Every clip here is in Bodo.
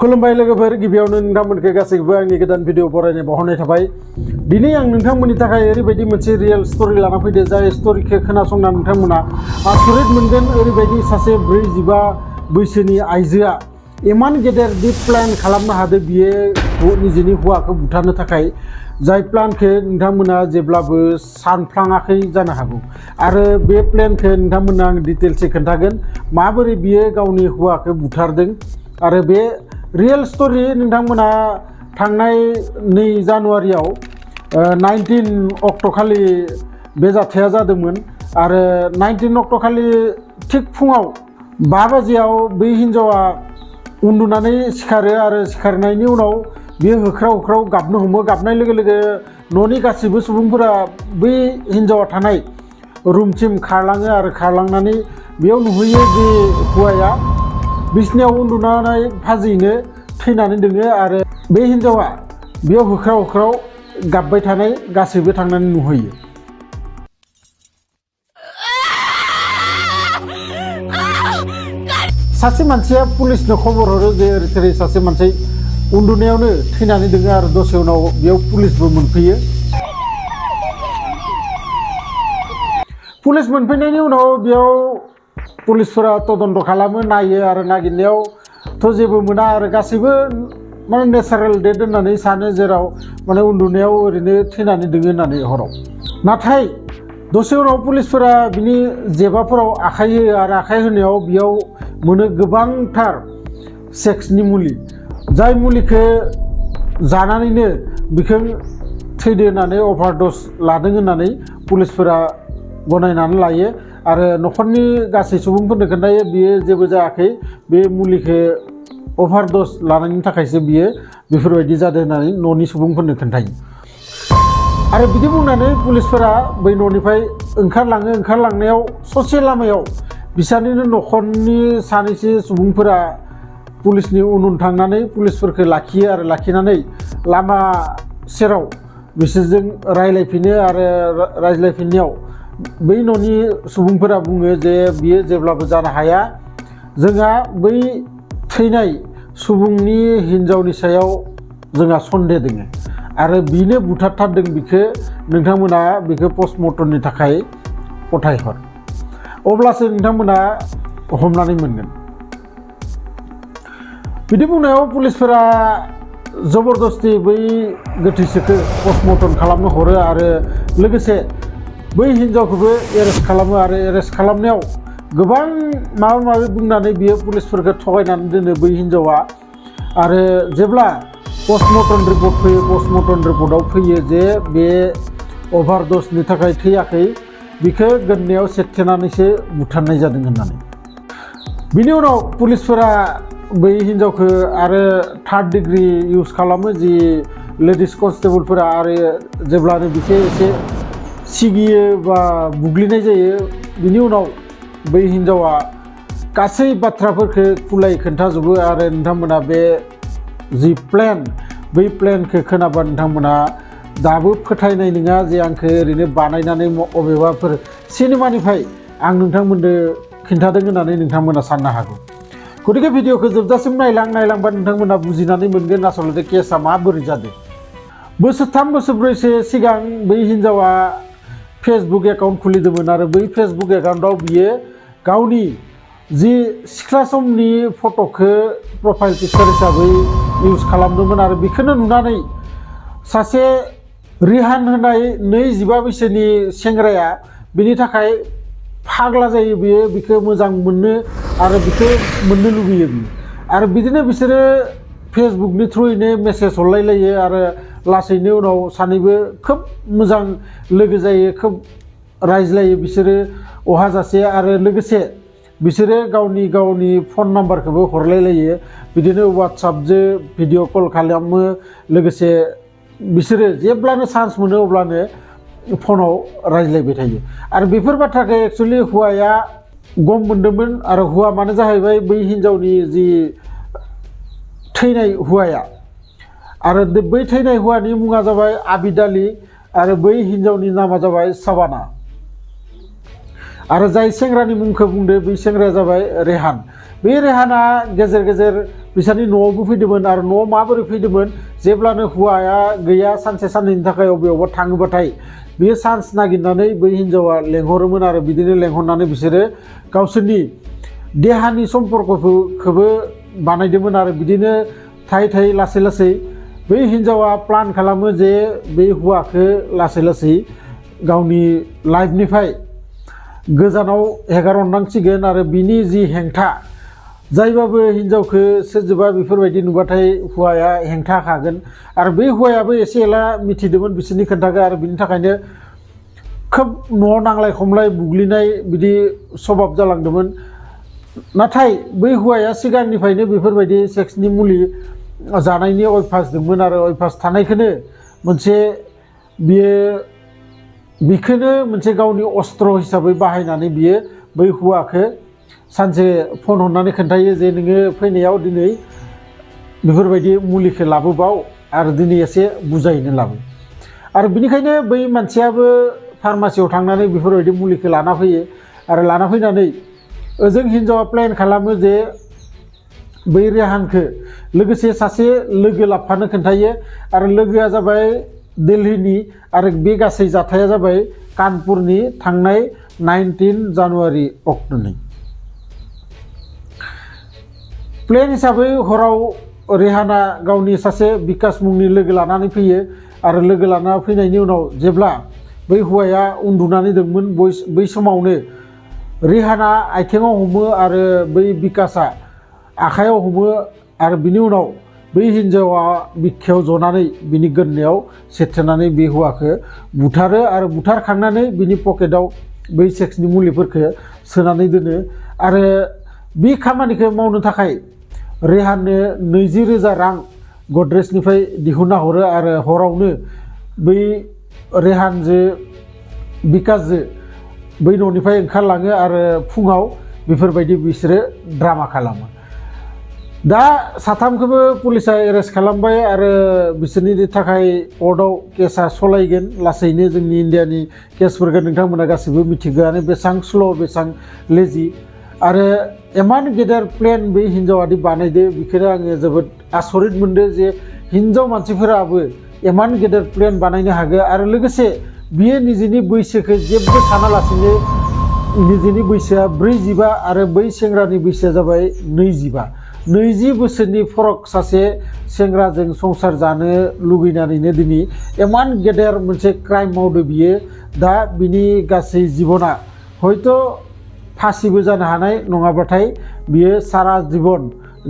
खुलुमबाय लोगोफोर गिबियावनो नोंथांमोनखौ गासैबो आंनि गोदान भिडिअ फरायनाय बावहरनाय थाबाय। दिनै आं नोंथांमोननि थाखाय ओरैबायदि मोनसे रियेल स्टोरी लाना फैदो जाय स्टोरीखौ खोनासंना नोंथांमोना आसरित मोनगोन। ओरैबायदि सासे 45 बैसोनि आइजोआ इमान गेदेर दि प्लान खालामनो हादो बियो निजेनि हौवाखौ बुथारनो थाखाय, जाय प्लानखौ नोंथांमोना जेब्लाबो सानफ्लाङाखै जानो हागौ। आरो बे प्लेनखौ नोंथांमोना आं डिटेल्सै खोन्थागोन माबोरै बियो गावनि हौवाखौ बुथारदों। आरो बे रियेल स्टोरी नोंथांमोना थांनाय 2 जानुवारियाव 19 अक्ट' खालि बे जाथाया जादोंमोन। आरो 19 अक्ट' खालि थिग फुङाव 5 बाजियाव बै हिन्जावा उन्दुनानै सिखारो आरो सिखारनायनि उनाव बियो होख्राव होख्राव गाबनो हमो। गाबनाय लोगो लोगो न'नि गासैबो सुबुंफोरा बै हिन्जावा थानाय रुमसिम खारलाङो आरो खारलांनानै बेयाव नुहैयो जे हौवाया बिसनायाव उन्दुनानै फाजियैनो थैनानै दोङो आरो बे हिन्जावा बेयाव होख्राव होख्राव गाबबाय थानाय गासैबो थांनानै नुहैयो। सासे मानसिया पुलिसनो खबर हरो जे ओरै सासे मानसि उन्दुनायावनो थैनानै दोङो आरो दसे उनाव बेयाव पुलिसबो मोनफैयो। पुलिस मोनफैनायनि उनाव बेयाव पुलिसफोरा तदन्त खालामो, नायो आरो नागिरनायावथ' जेबो मोना आरो गासैबो माने नेचारेल डेथ होननानै सानो, जेराव माने उन्दुनायाव ओरैनो थैनानै दोङो होननानै हराव। नाथाय दसे उनाव पुलिसफोरा बिनि जेबाफोराव आखाइ होयो आरो आखाइ होनायाव बेयाव मोनो गोबांथार सेक्सनि मुलि, जाय मुलिखौ जानानैनो बिखौ थैदो होननानै अभारड'स लादों होननानै पुलिसफोरा गनायनानै लायो। आरो न'खरनि गासै सुबुंफोरनो खोन्थायो बियो जेबो जायाखै, बे मुलिखौ अभारड'स लानायनि थाखायसो बियो बेफोरबायदि जादों होननानै न'नि सुबुंफोरनो खोन्थायो। आरो बिदि बुंनानै पुलिसफोरा बै न'निफ्राय ओंखारलाङो। ओंखारलांनायाव ससे लामायाव बिसोरनिनो न'खरनि सानैसो सुबुंफोरा पुलिसनि उन थांनानै पुलिसफोरखौ लाखियो आरो लाखिनानै लामा सेराव बिसोरजों रायज्लायफिनो। आरो रायज्लायफिननायाव बै न'नि सुबुंफोरा बुङो जे बियो जेब्लाबो जानो हाया, जोंहा बै थैनाय सुबुंनि हिन्जावनि सायाव जोंहा सन्देह दङ आरो बिनो बुथारथारदों, बिखौ नोंथांमोना बिखौ पस्टमर्टमनि थाखाय पठायहर, अब्लासो नोंथांमोना हमनानै मोनगोन। बिदि बुंनायाव पुलिसफोरा जबरदस्ति बै गोथैसोखौ पस्टमर्टम खालामनो हरो आरो लोगोसे बै हिन्जावखौबो एरेस्ट खालामो। आरो एरेस्ट खालामनायाव गोबां माबा माबि बुंनानै बियो पुलिसफोरखौ थगायनानै दोनो बै हिन्जावा। आरो जेब्ला पस्टमर्टम रिपर्ट फैयो, पस्टमर्टम रिपर्टआव फैयो जे बे अभारड'सनि थाखाय थैयाखै, बिखौ गोदनायाव सेथेनानैसो बुथारनाय जादों होननानै। बिनि उनाव पुलिसफोरा बै हिन्जावखौ आरो 3rd डिग्री इउज खालामो, जि लेडिस कनस्टेबलफोरा। आरो जेब्लानो बिखौ एसे सिगियो बा बुग्लिनाय जायो, बिनि उनाव बै हिन्जावा गासै बाथ्राफोरखौ खुलायै खोन्थाजोबो। आरो नोंथांमोना बे जि प्लेन, बै प्लेनखौ खोनाबा नोंथांमोना दाबो फोथायनाय नङा जे आंखौ ओरैनो बानायनानै अबेबाफोर सिनेमानिफ्राय आं नोंथांमोननो खिन्थादों होननानै नोंथांमोना साननो हागौ। गतिके भिडिअखौ जोबजासिम नायलांबा नोंथांमोना बुजिनानै मोनगोन आसलते केसआ माबोरै जादों। बोसोरथाम बोसोरब्रैसो सिगां बै हिन्जावा फेसबुक एकाउन्ट खुलिदोंमोन आरो बै फेसबुक एकाउन्टआव बियो गावनि जि सिख्ला समनि फट'खौ प्रफाइल पिक्चार हिसाबै इउज खालामदोंमोन। आरो बेखौनो नुनानै सासे रिहान होनाय 25 बैसोनि सेंग्राया बिनि थाखाय फाग्ला जायो। बियो बिखौ मोजां मोननो आरो बिखौ मोननो लुबैयो बियो। आरो बिदिनो बिसोरो फेसबुकनि थ्रुयैनो मेसेज हरलायलायो आरो लासैनो उनाव सानैबो खोब मोजां लोगो जायो, खोब रायज्लायो बिसोरो अहाजासे। आरो लोगोसे बिसोरो गावनि फन नाम्बारखौबो हरलायलायो, बिदिनो वाट्सएपजों भिडिअ कल खालामो। लोगोसे बिसोरो जेब्लानो चान्स मोनो अब्लानो फनाव रायज्लायबाय थायो। आरो बेफोर बाथ्राखौ एक्सुवेलि हौवाया गम मोनदोंमोन। आरो हौवा मानो जाहैबाय बै हिन्जावनि जि थैनाय हौवाया, आरो बै थैनाय हौवानि मुङा जाबाय आबिद आली आरो बै हिन्जावनि नामा जाबाय साबाना। आरो जाय सेंग्रानि मुंखौ बुंदो बै सेंग्राया जाबाय रेहान। बे रेहाना गेजेर गेजेर बिसोरनि न'आवबो फैदोंमोन आरो न'आव माबोरै फैदोंमोन जेब्लानो हौवाया गैया सानसे साननैनि थाखाय अबेयावबा थाङोबाथाय बियो चान्स नागिरनानै बै हिनजावा लेंहरोमोन आरो बिदिनो लेंहरनानै बिसोरो गावसोरनि देहानि सम्पर्कखौबो बानायदोंमोन आरो बिदिनो थायै थायै लासै लासै बै हिनजावा प्लान खालामो जे बे हौवाखौ लासै लासै गावनि लाइफनिफ्राय गोजानाव हेगारहरनांसिगोन आरो बिनि जि हेंथा जायबाबो हिनजावखौ सोरजोंबा बेफोरबायदि नुबाथाय हौवाया हेंथा होखागोन आरो बे हौवायाबो एसे एला मिथिदोंमोन बिसोरनि खोन्थाखौ आरो बिनि थाखायनो खोब न'आव नांलाय खमलाय बुग्लिनाय बिदि सभाब जालांदोंमोन नाथाय बै हौवाया सिगांनिफ्रायनो बेफोरबायदि सेक्सनि मुलि जानायनि अयभास दंमोन आरो अयभास थानायखौनो मोनसे बिखौनो मोनसे गावनि अस्त्र हिसाबै बाहायनानै बियो बै हौवाखौ सानसे फन हरनानै खोन्थायो जे नोङो फैनायाव दिनै बेफोरबायदि मुलिखौ लाबोबाव आरो दिनै एसे बुजायनो लाबो आरो बिनिखायनो बै मानसियाबो फार्मासियाव थांनानै बेफोरबायदि मुलिखौ लाना फैयो आरो लाना फैनानै ओजों हिनजावा प्लेन खालामो जे बै रेहानखौ लोगोसे सासे लोगो लाबोफानो खोन्थायो आरो लोगोआ जाबाय दिल्लीनि आरो बे गासै जाथाया जाबाय कानपुरनि थांनाय 19 जानुवारि अक्ट'नि प्लेन हिसाबै हराव रेहाना गावनि सासे बिकास मुंनि लोगो लानानै फैयो आरो लोगो लाना फैनायनि उनाव जेब्ला बै हौवाया उन्दुनानै दंमोन बै समावनो रेहाना आथिङाव हमो आरो बै बिकासआ आखायाव हमो आरो बिनि उनाव बै हिनजावा बिखायाव जनानै बिनि गोदनायाव सेथ्रायनानै बे हौवाखौ बुथारो आरो बुथारखांनानै बिनि पकेटाव बै सेक्सनि मुलिफोरखौ सोनानै दोनो आरो बे खामानिखौ मावनो थाखाय रेहाननो 20,000 रां गद्रेजनिफ्राय दिहुनना हरो आरो हरावनो बै रेहानजों बिकासजों बै न'निफ्राय ओंखारलाङो आरो फुङाव बेफोरबायदि बिसोरो ड्रामा खालामो दा साथामखौबो पुलिसा एरेस्ट खालामबाय आरो बिसोरनि थाखाय कर्टआव केसा सलायगोन लासैनो जोंनि इन्डियानि केसफोरखौ नोंथांमोना गासैबो मिथिगौआनो बेसेबां स्ल' बेसेबां लेजि आरो इमान गेदेर प्लेन बै हिनजावादि बानायदो बेखौनो आङो जोबोद आसरित मोनदों जे हिनजाव मानसिफोराबो इमान गेदेर प्लेन बानायनो हागौ आरो लोगोसे बियो निजेनि बैसोखौ जेबो सानालासिनो निजेनि बैसोआ 45 आरो बै सेंग्रानि बैसोआ जाबाय 20 बोसोरनि फरक सासे सेंग्राजों संसार जानो लुगैनानैनो दिनै इमान गेदेर मोनसे क्राइम मावदो बियो दा बिनि गासै जिबना हयथ' फासिबो जानो हानाय नङाबाथाय बियो सारा जीवन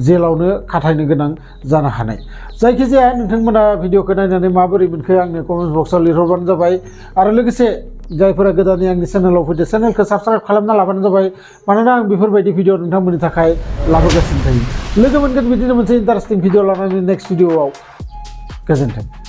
जेलावनो खाथायनो गोनां जानो हानाय जायखिजाया नोंथांमोना भिडिअखौ नायनानै माबोरै मोनखो आंनो कमेन्ट बक्सआव लिरहरबानो जाबाय आरो लोगोसे जायफोरा गोदानै आंनि चेनेलाव फैदो चेनेलखौ साबस्क्राइब खालामना लाबानो जाबाय मानोना आं बेफोरबायदि भिडिअ नोंथांमोननि थाखाय लाबोगासिनो थायो लोगो मोनगोन बिदिनो मोनसे इन्टारेस्टिं भिडिअ लानानै नेक्स्ट भिडिअआव गोजोन्थों।